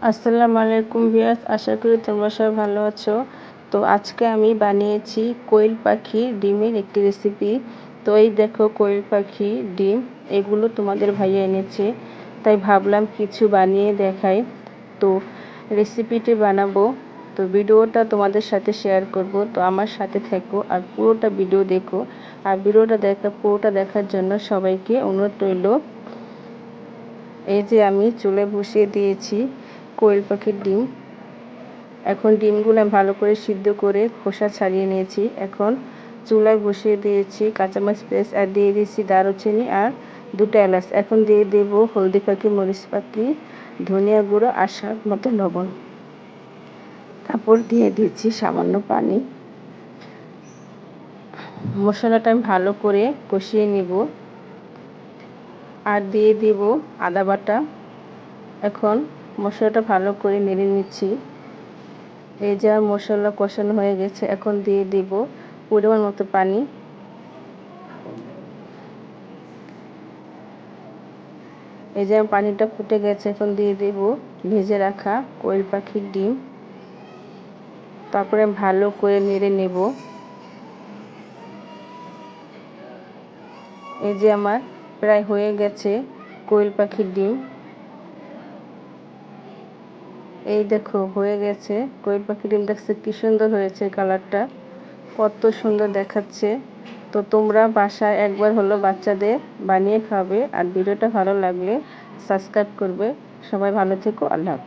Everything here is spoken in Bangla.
আসসালামু আলাইকুম ভিউয়ার্স, আশা করি তোমরা সবাই ভালো আছো। তো আজকে আমি বানিয়েছি কোয়েল পাখির ডিমের একটি রেসিপি। তো এই দেখো কোয়েল পাখি ডিম, এগুলো তোমাদের ভাইয়া এনেছে, তাই ভাবলাম কিছু বানিয়ে দেখাই। তো রেসিপিটি বানাবো, তো ভিডিওটা তোমাদের সাথে শেয়ার করব। তো আমার সাথে থেকো আর পুরোটা ভিডিও দেখো। আর ভিডিওটা পুরোটা দেখার জন্য সবাইকে অনুরোধ রইল। এই যে আমি চুলায় বসিয়ে দিয়েছি কোয়েল পাখির ডিম। এখন ডিমগুলো ভালো করে সিদ্ধ করে খোসা ছাড়িয়ে নিয়েছি। এখন চুলায় বসিয়ে দিয়েছি কাঁচামরিচ পেস্ট আর দিয়ে দিয়েছি দারুচিনি আর 2টা এলাচ। এখন দিয়ে দেব হলদি পাখি, মরিচ পাখি, ধনিয়া গুঁড়ো আর স্বাদ মতো লবণ। তারপর দিয়ে দিচ্ছি সামান্য পানি। মশলাটা আমি ভালো করে কষিয়ে নিব আর দিয়ে দিব আদা বাটা। এখন মশলাটা ভালো করে নেড়ে নিচ্ছি। এই যে মশলা কষানো হয়ে গেছে, এখন দিয়ে দিব পরিমাণ মতো পানি। এই যে পানিটা ফুটে গেছে, এখন দিয়ে দিব ভেজে রাখা কোয়েল পাখির ডিম। তারপরে ভালো করে নেড়ে নেব। এই যে আমার প্রায় হয়ে গেছে কোয়েল পাখির ডিম। এই দেখো হয়ে গেছে কোয়েল পাখির ডিম। দেখছে কি সুন্দর হয়েছে, কালারটা কত সুন্দর দেখাচ্ছে। তো তোমরা বাসায় একবার হলো বাচ্চাদের বানিয়ে খাবে। আর ভিডিওটা ভালো লাগলে সাবস্ক্রাইব করবে। সবাই ভালো থেকো, আল্লাহ হাফেজ।